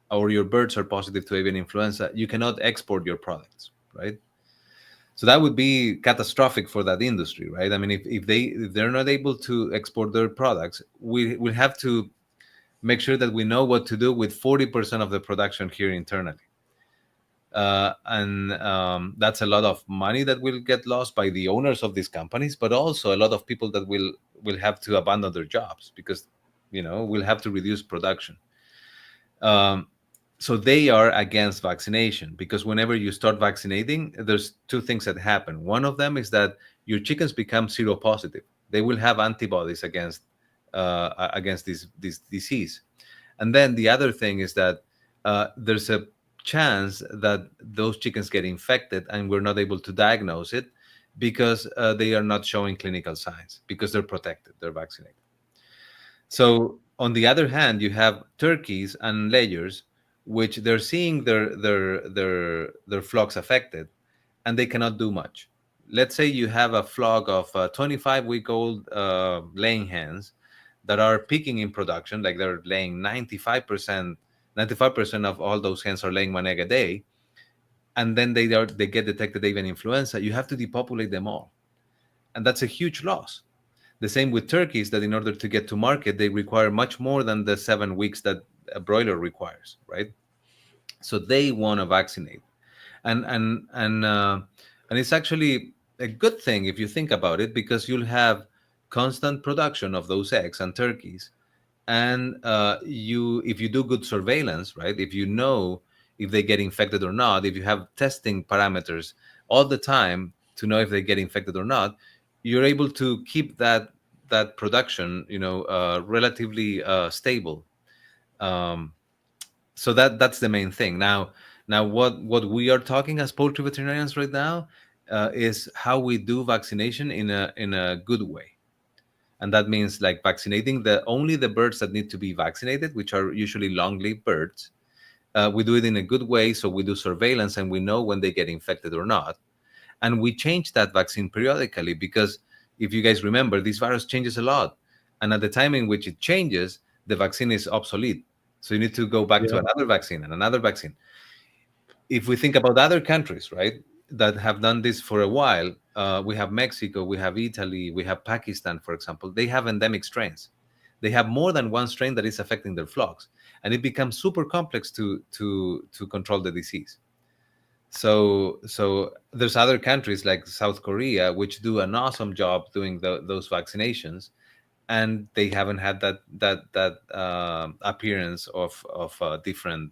or your birds are positive to avian influenza, you cannot export your products, right? So that would be catastrophic for that industry, right? I mean, if they're not able to export their products, we'll have to make sure that we know what to do with 40% of the production here internally. And that's a lot of money that will get lost by the owners of these companies, but also a lot of people that will have to abandon their jobs because, we'll have to reduce production. So they are against vaccination because whenever you start vaccinating, there's two things that happen. One of them is that your chickens become seropositive. They will have antibodies against this disease. And then the other thing is that there's a chance that those chickens get infected and we're not able to diagnose it because they are not showing clinical signs because they're protected, they're vaccinated. So on the other hand, you have turkeys and layers, which they're seeing their flocks affected, and they cannot do much. Let's say you have a flock of 25-week-old laying hens that are peaking in production, like they're laying 95% of all those hens are laying 1 egg a day, and then they get detected avian influenza. You have to depopulate them all, and that's a huge loss. The same with turkeys, that in order to get to market, they require much more than the 7 weeks that a broiler requires, right? So they want to vaccinate, and it's actually a good thing if you think about it, because you'll have constant production of those eggs and turkeys, and if you do good surveillance, right? If you know if they get infected or not, if you have testing parameters all the time to know if they get infected or not, you're able to keep that production, relatively stable. So that's the main thing. Now what we are talking as poultry veterinarians right now is how we do vaccination in a good way. And that means like vaccinating only the birds that need to be vaccinated, which are usually long-lived birds. We do it in a good way, so we do surveillance and we know when they get infected or not. And we change that vaccine periodically, because if you guys remember, this virus changes a lot. And at the time in which it changes, the vaccine is obsolete. So you need to go back to another vaccine and another vaccine. If we think about other countries, right, that have done this for a while, we have Mexico, we have Italy, we have Pakistan, for example. They have endemic strains. They have more than one strain that is affecting their flocks, and it becomes super complex to control the disease. So there's other countries like South Korea which do an awesome job doing those vaccinations, and they haven't had that appearance of different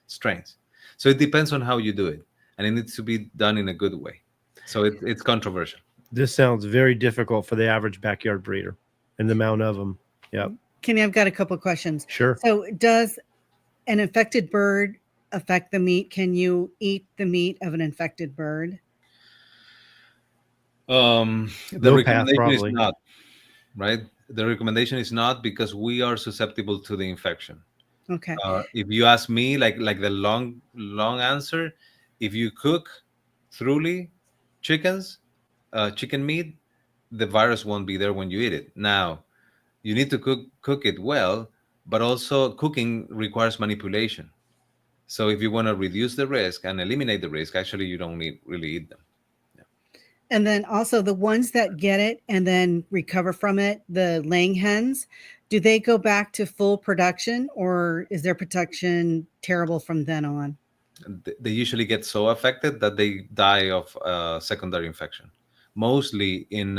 strains. So it depends on how you do it, and it needs to be done in a good way. So it's controversial. This sounds very difficult for the average backyard breeder and the amount of them. Yeah. Kenny, I've got a couple of questions. Sure. So does an infected bird affect the meat? Can you eat the meat of an infected bird? The recommendation is not, right? The recommendation is not, because we are susceptible to the infection. Okay. If you ask me, like the long answer, if you cook thoroughly chicken meat, the virus won't be there when you eat it. Now, you need to cook it well, but also cooking requires manipulation. So if you want to reduce the risk and eliminate the risk, actually you don't really eat them. And then also the ones that get it and then recover from it, the laying hens, do they go back to full production, or is their production terrible from then on? They usually get so affected that they die of secondary infection, mostly in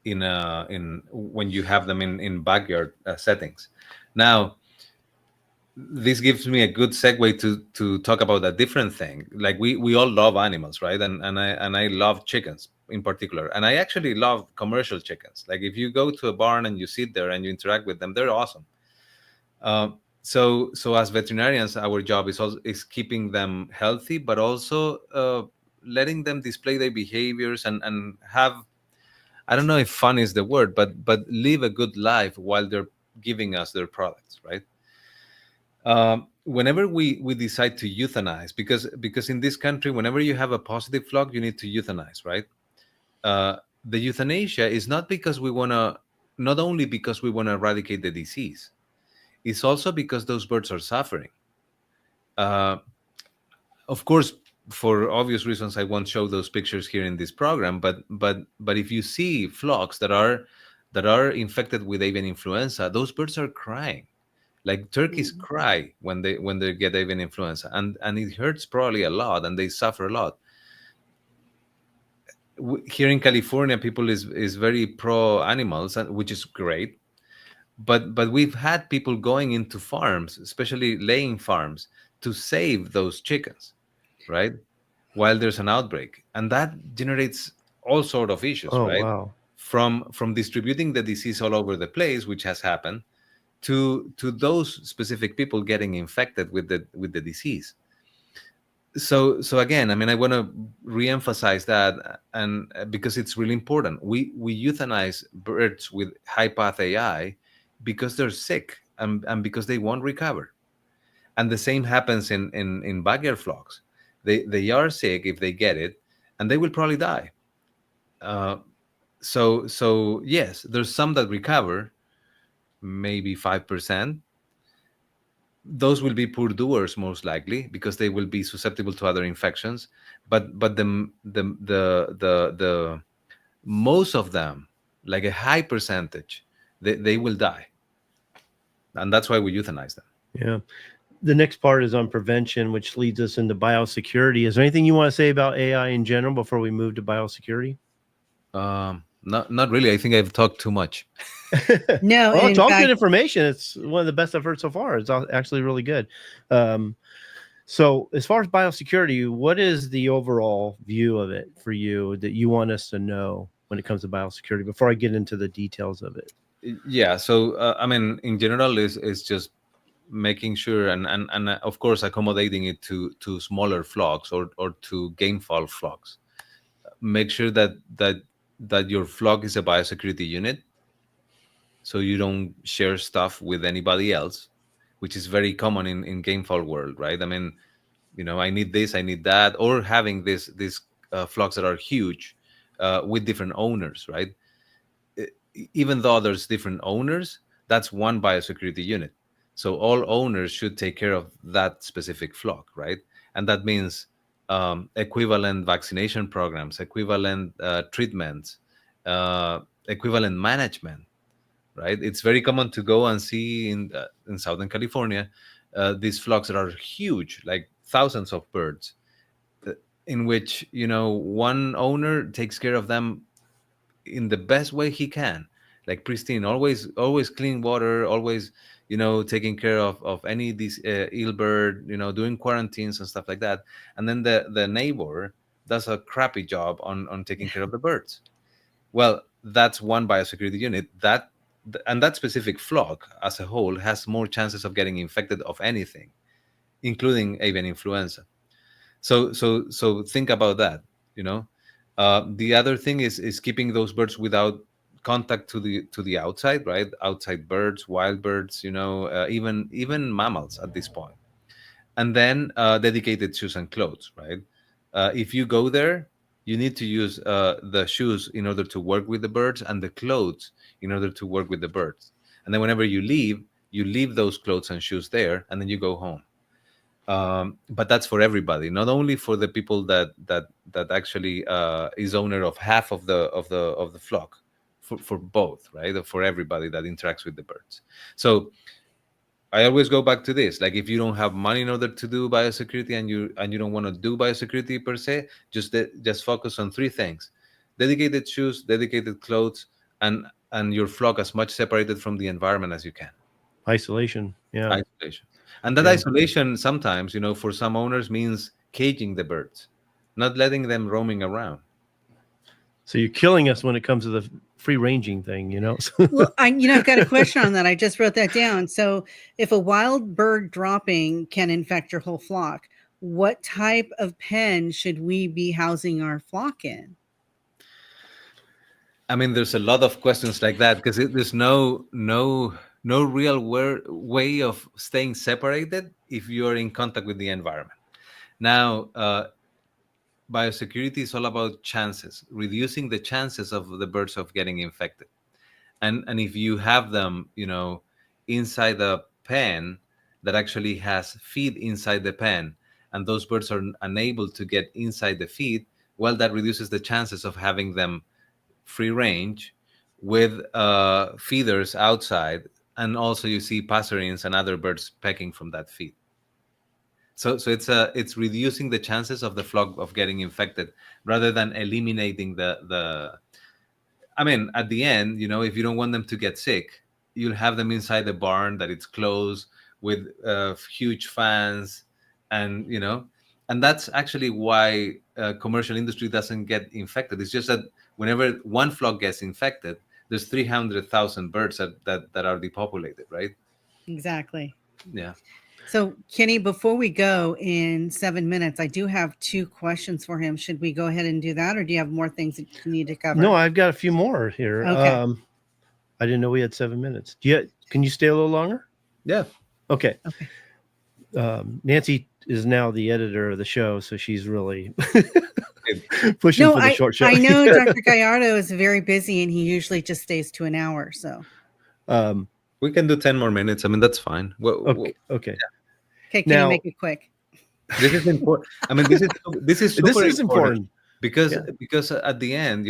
when you have them in backyard settings. Now, this gives me a good segue to talk about a different thing. Like we all love animals, right? And I love chickens in particular, and I actually love commercial chickens. Like if you go to a barn and you sit there and you interact with them, they're awesome. So as veterinarians, our job is keeping them healthy, but also letting them display their behaviors and have, I don't know if fun is the word, but live a good life while they're giving us their products, right? Whenever we decide to euthanize, because in this country, whenever you have a positive flock, you need to euthanize, right? The euthanasia is not only because we want to eradicate the disease. It's also because those birds are suffering. Of course, for obvious reasons, I won't show those pictures here in this program. But if you see flocks that are infected with avian influenza, those birds are crying. Like turkeys cry when they get avian influenza, and it hurts probably a lot, and they suffer a lot. Here in California, people is very pro animals, which is great. But we've had people going into farms, especially laying farms, to save those chickens, right? While there's an outbreak, and that generates all sort of issues, right? Wow. From distributing the disease all over the place, which has happened, to those specific people getting infected with the disease. So again, I mean, I want to reemphasize that, and because it's really important. We euthanize birds with high PathAI because they're sick and because they won't recover. And the same happens in backyard flocks. They are sick if they get it, and they will probably die. So yes, there's some that recover, maybe 5%. Those will be poor doers most likely, because they will be susceptible to other infections. But the most of them, like a high percentage, they will die, and that's why we euthanize them. Yeah. The next part is on prevention, which leads us into biosecurity. Is there anything you want to say about AI in general before we move to biosecurity? Not really. I think I've talked too much. No, well, it's all good information. It's one of the best I've heard so far. It's actually really good. So as far as biosecurity, what is the overall view of it for you that you want us to know when it comes to biosecurity before I get into the details of it? Yeah. So, I mean, in general, is just making sure and of course accommodating it to smaller flocks or to Gamefowl flocks. Make sure that your flock is a biosecurity unit, so you don't share stuff with anybody else, which is very common in Gamefowl world, right? I mean, I need this, I need that, or having these flocks that are huge with different owners, right? Even though there's different owners, that's one biosecurity unit. So all owners should take care of that specific flock, right? And that means equivalent vaccination programs, equivalent treatments, equivalent management, right? It's very common to go and see in Southern California these flocks that are huge, like thousands of birds, in which one owner takes care of them in the best way he can, like pristine, always clean water, always taking care of any these ill bird, doing quarantines and stuff like that. And then the neighbor does a crappy job on taking care of the birds. Well, that's one biosecurity unit, and that specific flock as a whole has more chances of getting infected of anything, including avian influenza. So think about that. The other thing is keeping those birds without contact to the outside, right? Outside birds, wild birds, even mammals at this point. And then dedicated shoes and clothes, right? If you go there, you need to use the shoes in order to work with the birds, and the clothes in order to work with the birds. And then whenever you leave those clothes and shoes there, and then you go home. But that's for everybody, not only for the people that actually is owner of half of the flock, for both, right? For everybody that interacts with the birds. So I always go back to this. Like, if you don't have money in order to do biosecurity, and you don't want to do biosecurity per se, just focus on three things: dedicated shoes, dedicated clothes, and your flock as much separated from the environment as you can. Isolation. Yeah. Isolation. And that isolation sometimes, for some owners means caging the birds, not letting them roaming around. So you're killing us when it comes to the free ranging thing, Well, I've got a question on that. I just wrote that down. So if a wild bird dropping can infect your whole flock, what type of pen should we be housing our flock in? I mean, there's a lot of questions like that, because there's no real way of staying separated if you're in contact with the environment. Now, biosecurity is all about chances, reducing the chances of the birds of getting infected. And if you have them, inside a pen that actually has feed inside the pen, and those birds are unable to get inside the feed, well, that reduces the chances of having them free range with feeders outside. And also you see passerines and other birds pecking from that feed. So it's reducing the chances of the flock of getting infected, rather than eliminating the I mean, at the end, if you don't want them to get sick, you'll have them inside the barn that it's closed with huge fans, and and that's actually why commercial industry doesn't get infected. It's just that whenever one flock gets infected, there's 300,000 birds that are depopulated, right? Exactly. Yeah. So, Kenny, before we go in 7 minutes, I do have 2 questions for him. Should we go ahead and do that, or do you have more things that you need to cover? No, I've got a few more here. Okay. I didn't know we had 7 minutes. Can you stay a little longer? Yeah. Okay. Nancy is now the editor of the show, so she's really pushing for the short show. I know Dr. Gallardo is very busy, and he usually just stays to an hour. So we can do 10 more minutes. I mean, that's fine. Okay. Yeah. Okay, can you make it quick? This is important. I mean, this is super important because at the end,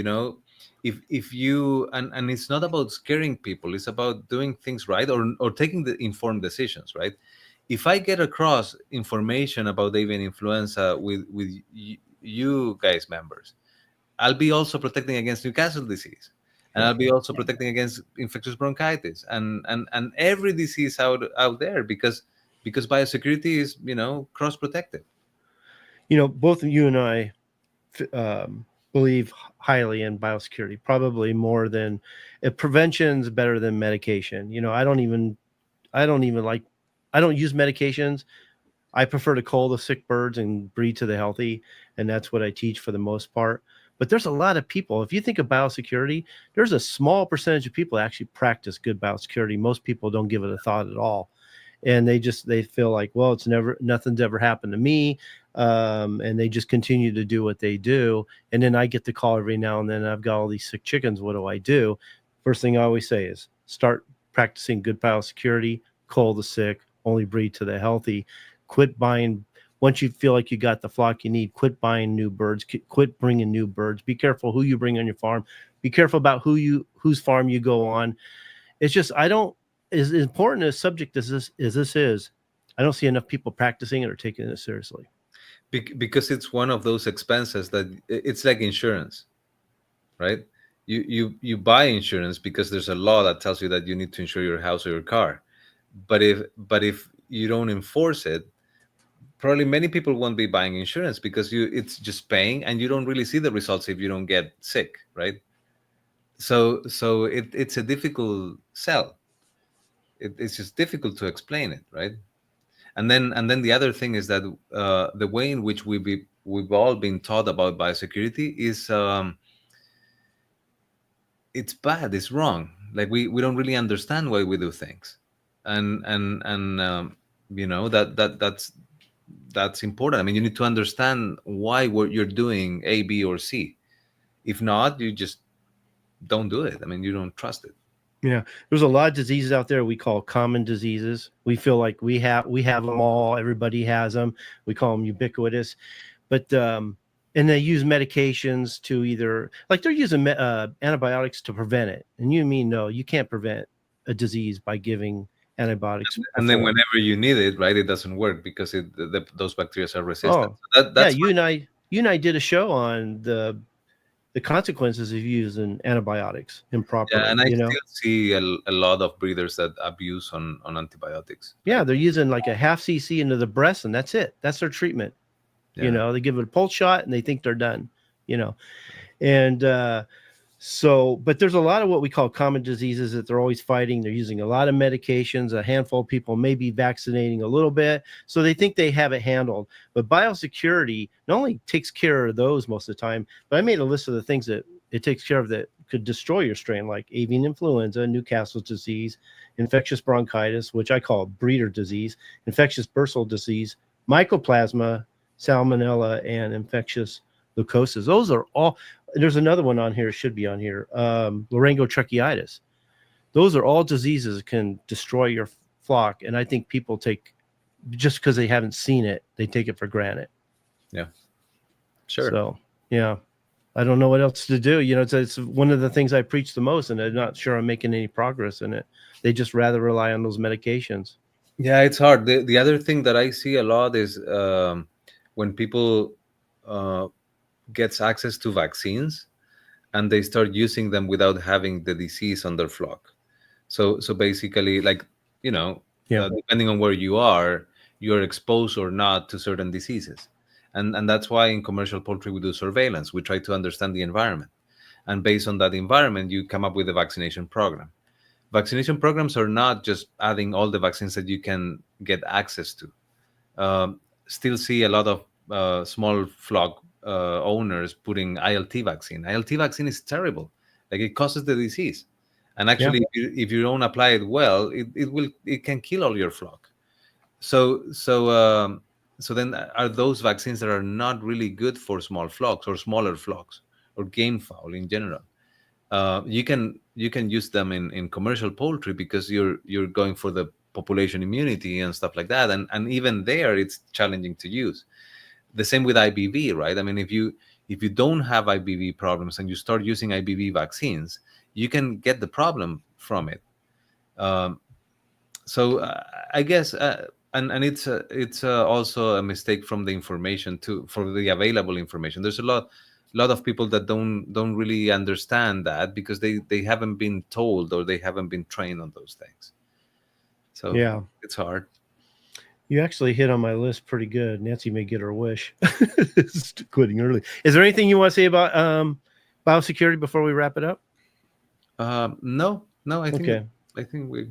if you and it's not about scaring people, it's about doing things right, or taking the informed decisions, right? If I get across information about avian influenza with you guys members, I'll be also protecting against Newcastle disease, and I'll be also protecting against infectious bronchitis and every disease out there, because biosecurity is cross protective. Both of you and I believe highly in biosecurity, probably more than prevention's better than medication. I don't even like I don't use medications. I prefer to cull the sick birds and breed to the healthy, and that's what I teach for the most part. But there's a lot of people. If you think of biosecurity, there's a small percentage of people that actually practice good biosecurity. Most people don't give it a thought at all, and they feel like, well, nothing's ever happened to me, and they just continue to do what they do. And then I get the call every now and then. I've got all these sick chickens. What do I do? First thing I always say is start practicing good biosecurity, cull the sick, only breed to the healthy. Quit buying. Once you feel like you got the flock you need, quit buying new birds, quit bringing new birds. Be careful who you bring on your farm. Be careful about whose farm you go on. It's just, as important a subject as this is, I don't see enough people practicing it or taking it seriously. Because it's one of those expenses that it's like insurance, right? You buy insurance because there's a law that tells you that you need to insure your house or your car. But if you don't enforce it, probably many people won't be buying insurance because it's just paying, and you don't really see the results if you don't get sick, right? So it's a difficult sell. It's just difficult to explain it, right? And then the other thing is that the way in which we've all been taught about biosecurity is it's bad, it's wrong. Like we don't really understand why we do things, and that's important. I mean, you need to understand why what you're doing A, B, or C. If not, you just don't do it. I mean, you don't trust it. Yeah, there's a lot of diseases out there we call common diseases. We feel like we have them all. Everybody has them. We call them ubiquitous, but and they use medications to either, like they're using antibiotics to prevent it. And you mean, no, you can't prevent a disease by giving antibiotics. And then whenever you need it, right, it doesn't work because those bacteria are resistant. Oh, so that's you and I did a show on the consequences of using antibiotics improperly. Yeah, and I still see a lot of breeders that abuse on antibiotics. Yeah, they're using like a half cc into the breast, and that's it. That's their treatment. Yeah. They give it a pulse shot and they think they're done. And so, but there's a lot of what we call common diseases that they're always fighting. They're using a lot of medications. A handful of people may be vaccinating a little bit, so they think they have it handled. But biosecurity not only takes care of those most of the time, but I made a list of the things that it takes care of that could destroy your strain, like avian influenza, Newcastle's disease, infectious bronchitis, which I call breeder disease, infectious bursal disease, mycoplasma, salmonella, and infectious leukosis. Those are all. There's another one on here, should be on here, laryngotracheitis. Those are all diseases that can destroy your flock, and I think people just because they haven't seen it, they take it for granted. Yeah, sure. So yeah, I don't know what else to do. It's one of the things I preach the most, and I'm not sure I'm making any progress in it. They just rather rely on those medications. Yeah, it's hard. The other thing that I see a lot is when people gets access to vaccines and they start using them without having the disease on their flock. So basically, like, depending on where you are, you're exposed or not to certain diseases. And that's why in commercial poultry, we do surveillance. We try to understand the environment. And based on that environment, you come up with a vaccination program. Vaccination programs are not just adding all the vaccines that you can get access to. Still see a lot of small flock owners putting ILT vaccine. ILT vaccine is terrible. Like, it causes the disease. And actually, if you don't apply it well, it can kill all your flock. So then are those vaccines that are not really good for small flocks or smaller flocks or gamefowl in general. You can use them in commercial poultry because you're going for the population immunity and stuff like that. And even there, it's challenging to use. The same with IBV, right? I mean, if you don't have IBV problems and you start using IBV vaccines, you can get the problem from it. So I guess, and it's also a mistake from the information too, for the available information. There's a lot of people that don't really understand that because they haven't been told or they haven't been trained on those things. So yeah, it's hard. You actually hit on my list pretty good. Nancy may get her wish. Quitting early. Is there anything you want to say about biosecurity before we wrap it up? No. I think we.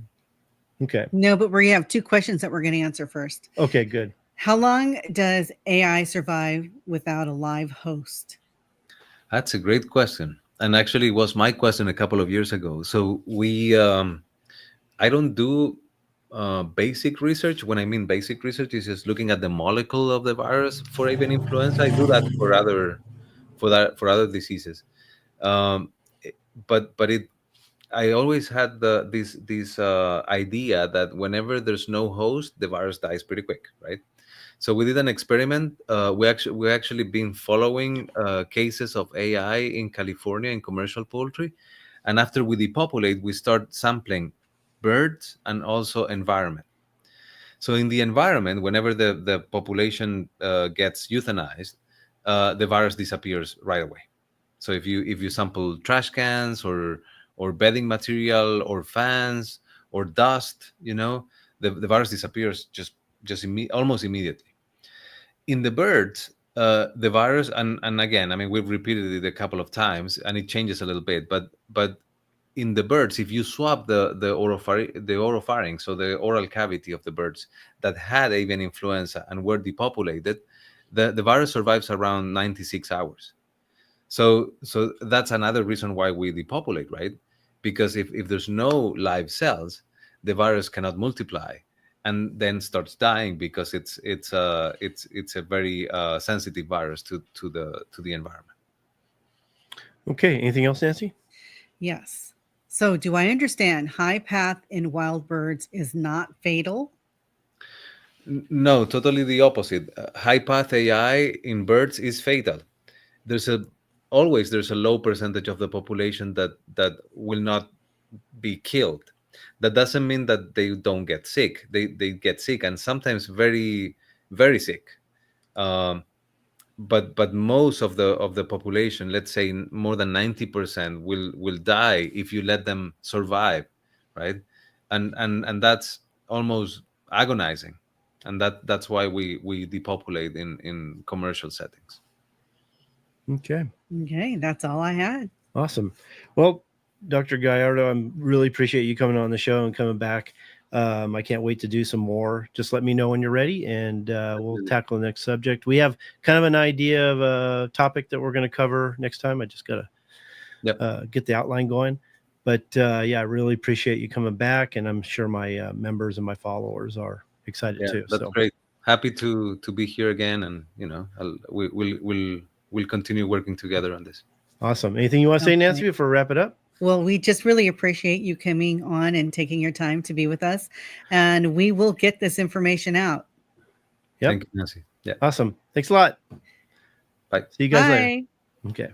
Okay. No, but we have two questions that we're going to answer first. Okay, good. How long does AI survive without a live host? That's a great question, and actually it was my question a couple of years ago. So I don't do basic research. When I mean basic research, is just looking at the molecule of the virus for avian influenza. I do that for other diseases. Um, but I always had this idea that whenever there's no host, the virus dies pretty quick, right? So we did an experiment. We actually been following cases of AI in California in commercial poultry, and after we depopulate, we start sampling birds and also environment. So in the environment, whenever the population gets euthanized, the virus disappears right away. So if you sample trash cans or bedding material or fans or dust, the virus disappears almost immediately. In the birds, the virus, and again, I mean, we've repeated it a couple of times, and it changes a little bit. But in the birds, if you swab the oropharynx, so the oral cavity of the birds that had avian influenza and were depopulated, the virus survives around 96 hours. So that's another reason why we depopulate, right? Because if there's no live cells, the virus cannot multiply and then starts dying because it's a very sensitive virus to the environment. Okay. Anything else, Nancy? Yes. So do I understand high path in wild birds is not fatal? No, totally the opposite. High path AI in birds is fatal. There's a low percentage of the population that will not be killed. That doesn't mean that they don't get sick. They get sick, and sometimes very, very sick. But most of the population, let's say more than 90%, will die if you let them survive, right? And that's almost agonizing, and that's why we depopulate in commercial settings. Okay. Okay, that's all I had. Awesome. Well, Dr. Gallardo, I really appreciate you coming on the show and coming back. I can't wait to do some more. Just let me know when you're ready, and we'll tackle the next subject. We have kind of an idea of a topic that we're going to cover next time. I just got to get the outline going. But yeah, I really appreciate you coming back, and I'm sure my members and my followers are excited too. That's great. Happy to be here again, and we'll continue working together on this. Awesome. Anything you want to say, Nancy, before we wrap it up? Well, we just really appreciate you coming on and taking your time to be with us, and we will get this information out. Yep. Thank you, Nancy. Yeah. Awesome. Thanks a lot. Bye. See you guys Bye. later. Okay.